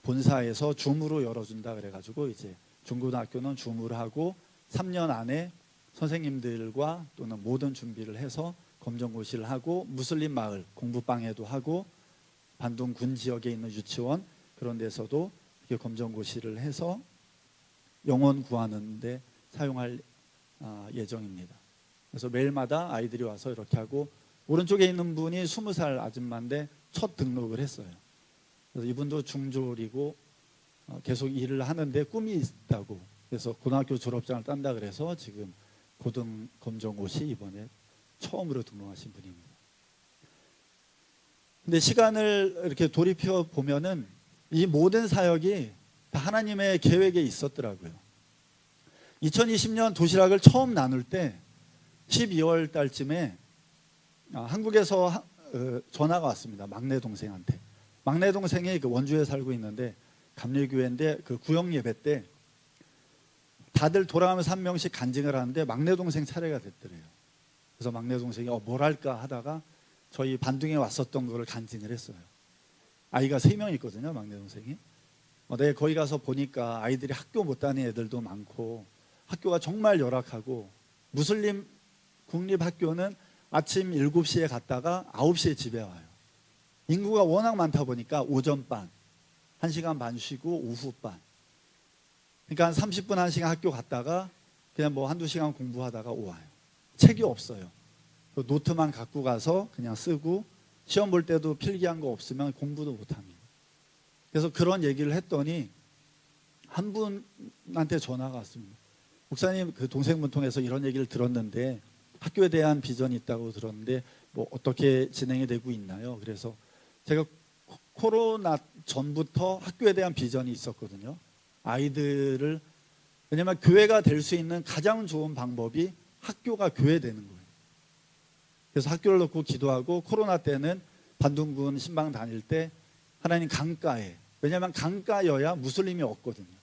본사에서 줌으로 열어준다 그래가지고 이제 중고등학교는 줌으로 하고 3년 안에 선생님들과 또는 모든 준비를 해서 검정고시를 하고 무슬림 마을 공부방에도 하고 반둥 군 지역에 있는 유치원 그런 데서도 이렇게 검정고시를 해서 영혼 구하는 데 사용할 예정입니다. 그래서 매일마다 아이들이 와서 이렇게 하고 오른쪽에 있는 분이 20살 아줌마인데 첫 등록을 했어요. 그래서 이분도 중졸이고 계속 일을 하는데 꿈이 있다고 그래서 고등학교 졸업장을 딴다 그래서 지금 고등 검정고시 이번에 처음으로 등록하신 분입니다. 근데 시간을 이렇게 돌이켜 보면은 이 모든 사역이 다 하나님의 계획에 있었더라고요. 2020년 도시락을 처음 나눌 때 12월 달쯤에 한국에서 전화가 왔습니다. 막내 동생한테. 막내 동생이 그 원주에 살고 있는데 감리교회인데 그 구역 예배 때 다들 돌아가면서 한 명씩 간증을 하는데 막내 동생 차례가 됐더래요. 그래서 막내 동생이 뭘 할까 하다가 저희 반둥에 왔었던 거를 간증을 했어요. 아이가 3명 있거든요. 막내 동생이. 내가 거기 가서 보니까 아이들이 학교 못 다니는 애들도 많고 학교가 정말 열악하고 무슬림 국립학교는 아침 7시에 갔다가 9시에 집에 와요. 인구가 워낙 많다 보니까 오전반 1시간 반 쉬고 오후반 그러니까 한 30분 1시간 학교 갔다가 그냥 뭐 한두 시간 공부하다가 와요. 책이 없어요. 노트만 갖고 가서 그냥 쓰고 시험 볼 때도 필기한 거 없으면 공부도 못합니다. 그래서 그런 얘기를 했더니 한 분한테 전화가 왔습니다. 목사님 그 동생분 통해서 이런 얘기를 들었는데 학교에 대한 비전이 있다고 들었는데 뭐 어떻게 진행이 되고 있나요? 그래서 제가 코로나 전부터 학교에 대한 비전이 있었거든요. 아이들을 왜냐하면 교회가 될 수 있는 가장 좋은 방법이 학교가 교회 되는 거예요. 그래서 학교를 놓고 기도하고 코로나 때는 반둥군 신방 다닐 때 하나님 강가에 왜냐하면 강가여야 무슬림이 없거든요.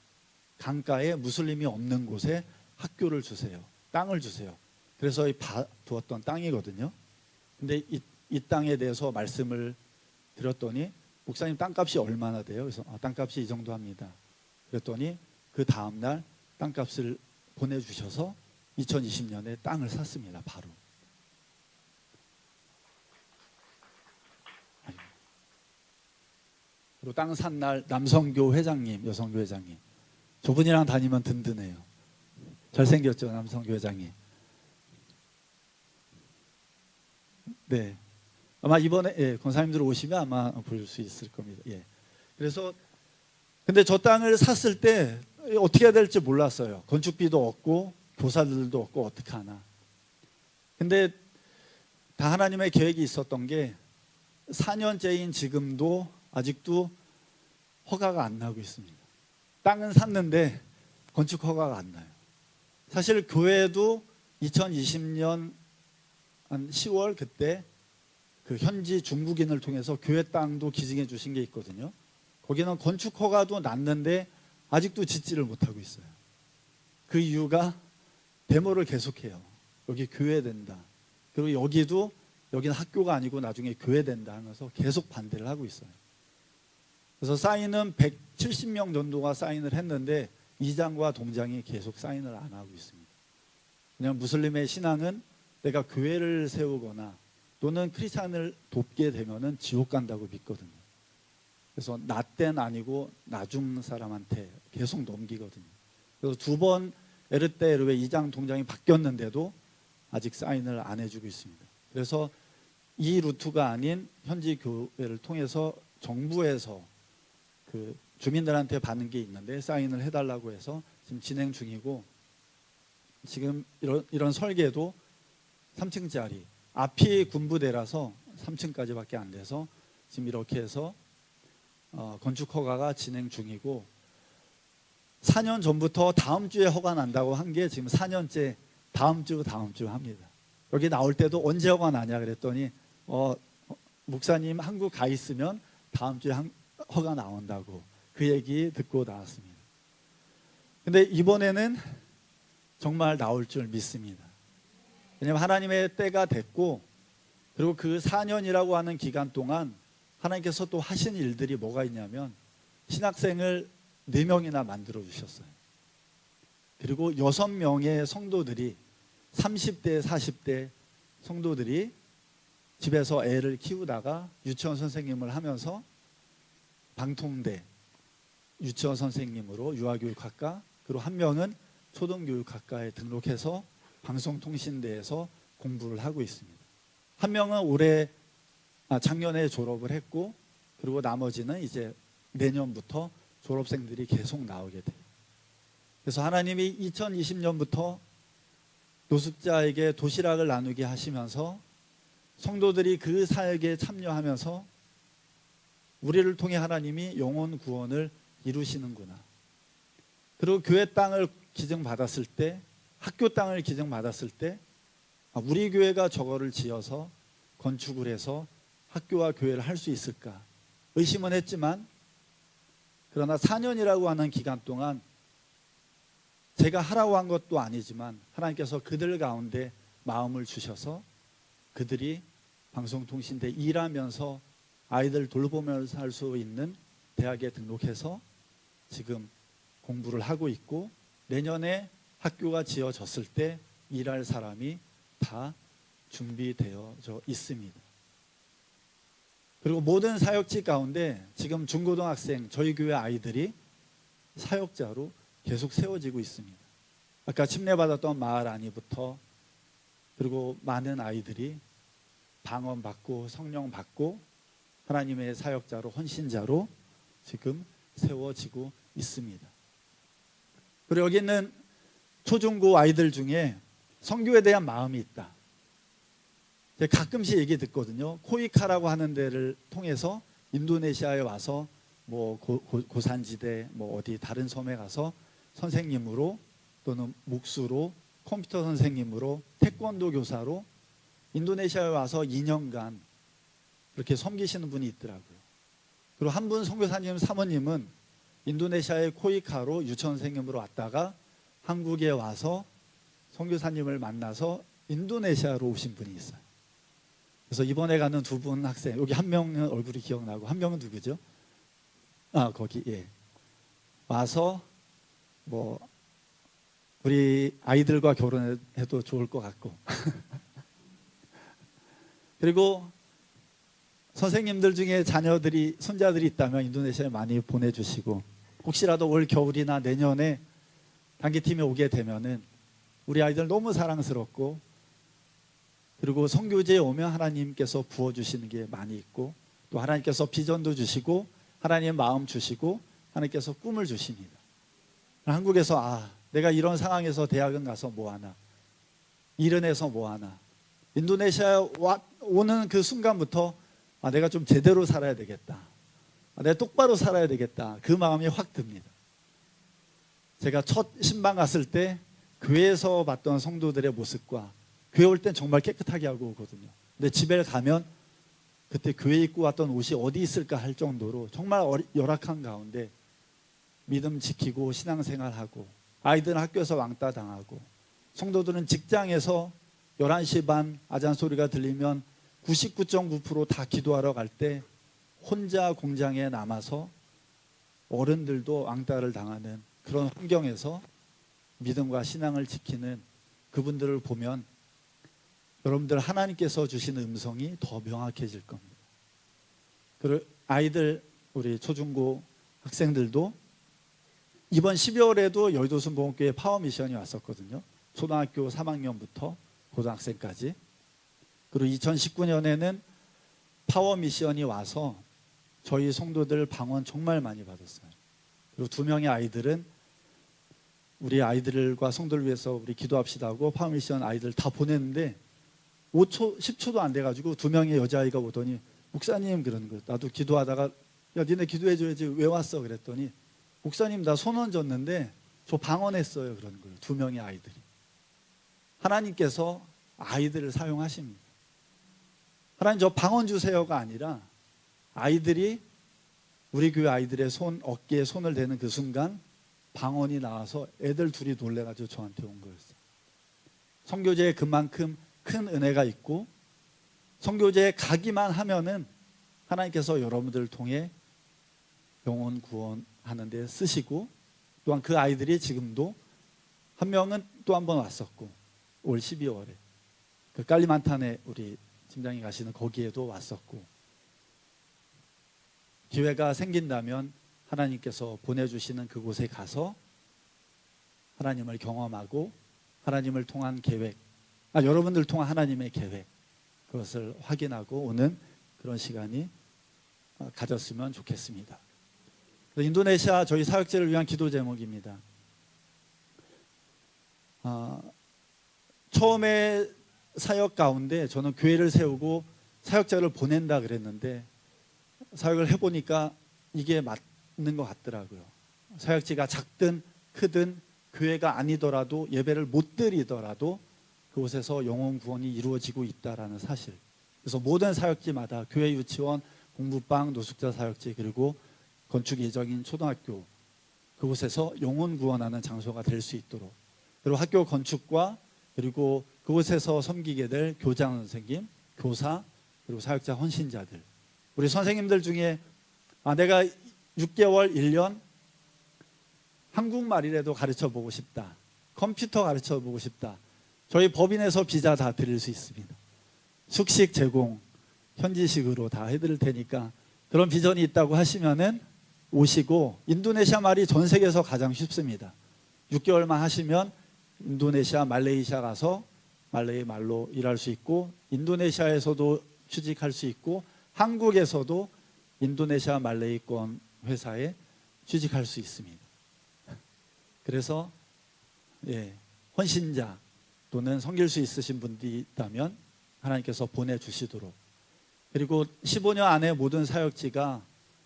강가에 무슬림이 없는 곳에 학교를 주세요. 땅을 주세요. 그래서 두었던 땅이거든요. 근데 이 땅에 대해서 말씀을 드렸더니 목사님 땅값이 얼마나 돼요? 그래서 땅값이 이 정도 합니다. 그랬더니 그 다음날 땅값을 보내주셔서 2020년에 땅을 샀습니다. 바로. 그리고 땅 산 날 남성교 회장님, 여성교 회장님, 저분이랑 다니면 든든해요. 잘생겼죠, 남성교 회장님. 네, 아마 이번에 권사님들 오시면 아마 볼 수 있을 겁니다. 그래서 근데 저 땅을 샀을 때 어떻게 해야 될지 몰랐어요. 건축비도 없고 교사들도 없고 어떻게 하나. 근데 다 하나님의 계획이 있었던 게 4년째인 지금도 아직도 허가가 안 나고 있습니다. 땅은 샀는데 건축 허가가 안 나요. 사실 교회도 2020년 한 10월 그때 그 현지 중국인을 통해서 교회 땅도 기증해 주신 게 있거든요. 거기는 건축 허가도 났는데 아직도 짓지를 못하고 있어요. 그 이유가 데모를 계속해요. 여기 교회 된다. 그리고 여기는 학교가 아니고 나중에 교회 된다 하면서 계속 반대를 하고 있어요. 그래서 사인은 170명 정도가 사인을 했는데 이장과 동장이 계속 사인을 안 하고 있습니다. 그냥 무슬림의 신앙은 내가 교회를 세우거나 또는 크리스찬을 돕게 되면은 지옥 간다고 믿거든요. 그래서 나 땐 아니고 나중 사람한테 계속 넘기거든요. 그래서 2번 에르떼르의 이장 동장이 바뀌었는데도 아직 사인을 안 해주고 있습니다. 그래서 이 루트가 아닌 현지 교회를 통해서 정부에서 그 주민들한테 받는 게 있는데 사인을 해달라고 해서 지금 진행 중이고, 지금 이런 설계도 3층짜리, 앞이 군부대라서 3층까지밖에 안 돼서 지금 이렇게 해서 건축 허가가 진행 중이고, 4년 전부터 다음 주에 허가 난다고 한 게 지금 4년째 다음 주 합니다. 여기 나올 때도 언제 허가 나냐 그랬더니 목사님 한국 가 있으면 다음 주에 허가 나온다고 그 얘기 듣고 나왔습니다. 근데 이번에는 정말 나올 줄 믿습니다. 왜냐하면 하나님의 때가 됐고, 그리고 그 4년이라고 하는 기간 동안 하나님께서 또 하신 일들이 뭐가 있냐면 신학생을 4명이나 만들어 주셨어요. 그리고 6명의 성도들이 30대 40대 성도들이 집에서 애를 키우다가 유치원 선생님을 하면서 방통대 유치원 선생님으로 유아교육학과, 그리고 한 명은 초등교육학과에 등록해서 방송통신대에서 공부를 하고 있습니다. 한 명은 작년에 졸업을 했고, 그리고 나머지는 이제 내년부터 졸업생들이 계속 나오게 돼요. 그래서 하나님이 2020년부터 노숙자에게 도시락을 나누게 하시면서 성도들이 그 사역에 참여하면서 우리를 통해 하나님이 영혼 구원을 이루시는구나. 그리고 교회 땅을 기증받았을 때, 학교 땅을 기증받았을 때 우리 교회가 저거를 지어서 건축을 해서 학교와 교회를 할 수 있을까 의심은 했지만, 그러나 4년이라고 하는 기간 동안 제가 하라고 한 것도 아니지만 하나님께서 그들 가운데 마음을 주셔서 그들이 방송통신대 일하면서 아이들 돌보면서 할 수 있는 대학에 등록해서 지금 공부를 하고 있고, 내년에 학교가 지어졌을 때 일할 사람이 다 준비되어져 있습니다. 그리고 모든 사역지 가운데 지금 중고등학생 저희 교회 아이들이 사역자로 계속 세워지고 있습니다. 아까 침례받았던 마을 안이부터 그리고 많은 아이들이 방언 받고 성령 받고 하나님의 사역자로, 헌신자로 지금 세워지고 있습니다. 그리고 여기 있는 초중고 아이들 중에 선교에 대한 마음이 있다. 가끔씩 얘기 듣거든요. 코이카라고 하는 데를 통해서 인도네시아에 와서 뭐 고산지대 뭐 어디 다른 섬에 가서 선생님으로 또는 목수로, 컴퓨터 선생님으로, 태권도 교사로 인도네시아에 와서 2년간 이렇게 섬기시는 분이 있더라고요. 그리고 한 분 선교사님 사모님은 인도네시아의 코이카로 유치원 선생님으로 왔다가 한국에 와서 선교사님을 만나서 인도네시아로 오신 분이 있어요. 그래서 이번에 가는 2분 학생, 여기 한 명은 얼굴이 기억나고 한 명은 누구죠? 거기 와서 뭐 우리 아이들과 결혼해도 좋을 것 같고 그리고 선생님들 중에 자녀들이 손자들이 있다면 인도네시아에 많이 보내주시고 혹시라도 올 겨울이나 내년에 단기팀에 오게 되면은 우리 아이들 너무 사랑스럽고 그리고 선교제에 오면 하나님께서 부어주시는 게 많이 있고 또 하나님께서 비전도 주시고 하나님의 마음 주시고 하나님께서 꿈을 주십니다. 한국에서 내가 이런 상황에서 대학은 가서 뭐하나 일은 해서 뭐하나 인도네시아에 오는 그 순간부터 내가 좀 제대로 살아야 되겠다. 내가 똑바로 살아야 되겠다. 그 마음이 확 듭니다. 제가 첫 신방 갔을 때 교회에서 봤던 성도들의 모습과 교회 올 땐 정말 깨끗하게 하고 오거든요. 근데 집에 가면 그때 교회 입고 왔던 옷이 어디 있을까 할 정도로 정말 열악한 가운데 믿음 지키고 신앙생활하고 아이들은 학교에서 왕따 당하고 성도들은 직장에서 11시 반 아잔 소리가 들리면 99.9% 다 기도하러 갈 때 혼자 공장에 남아서 어른들도 왕따를 당하는 그런 환경에서 믿음과 신앙을 지키는 그분들을 보면 여러분들 하나님께서 주시는 음성이 더 명확해질 겁니다. 그리고 아이들 우리 초중고 학생들도 이번 12월에도 여의도 순복음교회 파워 미션이 왔었거든요. 초등학교 3학년부터 고등학생까지. 그리고 2019년에는 파워 미션이 와서 저희 성도들 방언 정말 많이 받았어요. 그리고 2명의 아이들은 우리 아이들과 성도를 위해서 우리 기도합시다 하고 파워 미션 아이들 다 보냈는데 5초, 10초도 안 돼가지고 2명의 여자아이가 오더니 목사님 그러는 거예요. 나도 기도하다가 야 니네 기도해줘야지 왜 왔어 그랬더니 목사님 나 손 얹었는데 저 방언했어요 그러는 거예요. 2명의 아이들이. 하나님께서 아이들을 사용하십니다. 하나님 저 방언 주세요가 아니라 아이들이 우리 교회 아이들의 어깨에 손을 대는 그 순간 방언이 나와서 애들 둘이 놀래가지고 저한테 온 거였어요. 선교제에 그만큼 큰 은혜가 있고 선교제에 가기만 하면은 하나님께서 여러분들을 통해 영혼 구원하는 데 쓰시고 또한 그 아이들이 지금도 한 명은 또 한 번 왔었고 올 12월에 그 깔리만탄에 우리 팀장이 가시는 거기에도 왔었고 기회가 생긴다면 하나님께서 보내주시는 그곳에 가서 하나님을 경험하고 하나님을 통한 계획 여러분들 통한 하나님의 계획 그것을 확인하고 오는 그런 시간이 가졌으면 좋겠습니다. 인도네시아 저희 사역자를 위한 기도 제목입니다. 처음에 사역 가운데 저는 교회를 세우고 사역자를 보낸다 그랬는데 사역을 해보니까 이게 맞는 것 같더라고요. 사역지가 작든 크든 교회가 아니더라도 예배를 못 드리더라도 그곳에서 영혼 구원이 이루어지고 있다라는 사실. 그래서 모든 사역지마다 교회 유치원, 공부방, 노숙자 사역지 그리고 건축 예정인 초등학교 그곳에서 영혼 구원하는 장소가 될 수 있도록 그리고 학교 건축과 그리고 그곳에서 섬기게 될 교장 선생님, 교사 그리고 사역자 헌신자들 우리 선생님들 중에 내가 6개월, 1년 한국말이라도 가르쳐 보고 싶다. 컴퓨터 가르쳐 보고 싶다. 저희 법인에서 비자 다 드릴 수 있습니다. 숙식 제공 현지식으로 다 해드릴 테니까 그런 비전이 있다고 하시면은 오시고 인도네시아 말이 전 세계에서 가장 쉽습니다. 6개월만 하시면 인도네시아, 말레이시아 가서 말레이 말로 일할 수 있고 인도네시아에서도 취직할 수 있고 한국에서도 인도네시아 말레이권 회사에 취직할 수 있습니다. 그래서 헌신자 또는 섬길 수 있으신 분들이 있다면 하나님께서 보내주시도록 그리고 15년 안에 모든 사역지가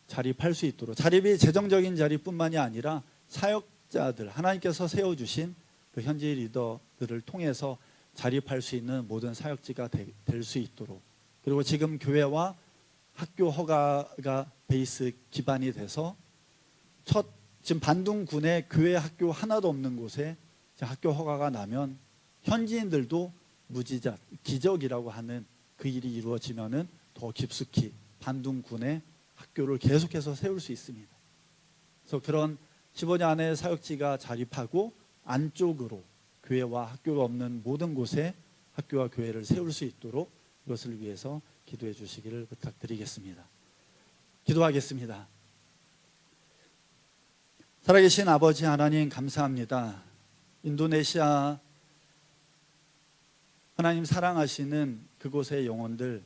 자립할 수 있도록 자립이 재정적인 자립뿐만이 아니라 사역자들 하나님께서 세워주신 그 현지 리더들을 통해서 자립할 수 있는 모든 사역지가 될 수 있도록 그리고 지금 교회와 학교 허가가 베이스 기반이 돼서 지금 반둥군에 교회 학교 하나도 없는 곳에 학교 허가가 나면 현지인들도 무지자 기적이라고 하는 그 일이 이루어지면은 더 깊숙이 반둥군에 학교를 계속해서 세울 수 있습니다. 그래서 그런 15년 안에 사역지가 자립하고 안쪽으로 교회와 학교가 없는 모든 곳에 학교와 교회를 세울 수 있도록 이것을 위해서 기도해 주시기를 부탁드리겠습니다. 기도하겠습니다. 살아계신 아버지 하나님 감사합니다. 인도네시아 하나님 사랑하시는 그곳의 영혼들,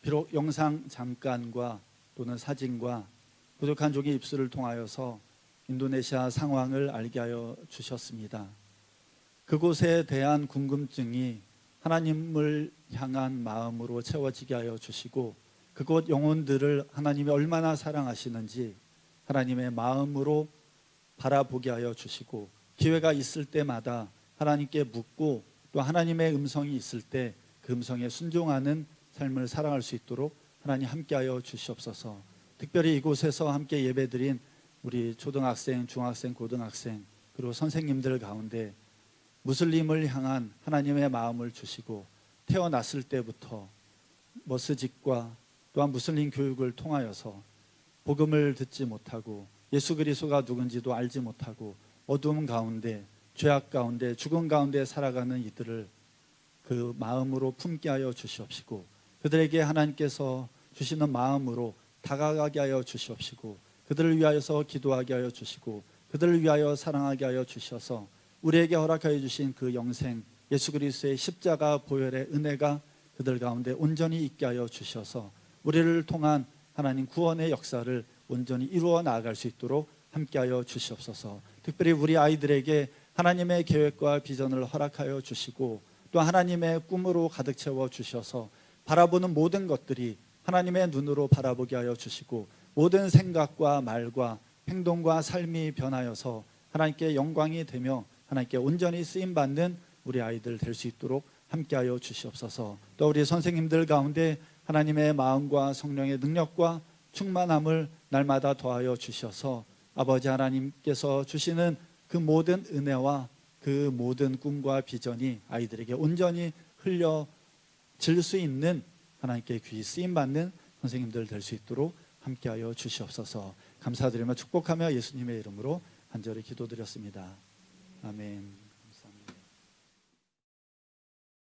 비록 영상 잠깐과 또는 사진과 부족한 종의 입술을 통하여서 인도네시아 상황을 알게 하여 주셨습니다. 그곳에 대한 궁금증이 하나님을 향한 마음으로 채워지게 하여 주시고 그곳 영혼들을 하나님이 얼마나 사랑하시는지 하나님의 마음으로 바라보게 하여 주시고 기회가 있을 때마다 하나님께 묻고 또 하나님의 음성이 있을 때 그 음성에 순종하는 삶을 살아갈 수 있도록 하나님 함께하여 주시옵소서. 특별히 이곳에서 함께 예배드린 우리 초등학생, 중학생, 고등학생 그리고 선생님들 가운데 무슬림을 향한 하나님의 마음을 주시고 태어났을 때부터 머스짓과 또한 무슬림 교육을 통하여서 복음을 듣지 못하고 예수 그리스도가 누군지도 알지 못하고 어두움 가운데 죄악 가운데 죽음 가운데 살아가는 이들을 그 마음으로 품게 하여 주시옵시고 그들에게 하나님께서 주시는 마음으로 다가가게 하여 주시옵시고 그들을 위하여서 기도하게 하여 주시고 그들을 위하여 사랑하게 하여 주셔서 우리에게 허락하여 주신 그 영생 예수 그리스도의 십자가 보혈의 은혜가 그들 가운데 온전히 있게 하여 주셔서 우리를 통한 하나님 구원의 역사를 온전히 이루어 나아갈 수 있도록 함께하여 주시옵소서. 특별히 우리 아이들에게 하나님의 계획과 비전을 허락하여 주시고 또 하나님의 꿈으로 가득 채워 주셔서 바라보는 모든 것들이 하나님의 눈으로 바라보게 하여 주시고 모든 생각과 말과 행동과 삶이 변하여서 하나님께 영광이 되며 하나님께 온전히 쓰임받는 우리 아이들 될 수 있도록 함께하여 주시옵소서. 또 우리 선생님들 가운데 하나님의 마음과 성령의 능력과 충만함을 날마다 더하여 주셔서 아버지 하나님께서 주시는 그 모든 은혜와 그 모든 꿈과 비전이 아이들에게 온전히 흘려질 수 있는 하나님께 귀히 쓰임받는 선생님들 될 수 있도록 함께하여 주시옵소서. 감사드리며 축복하며 예수님의 이름으로 간절히 기도드렸습니다. 아멘.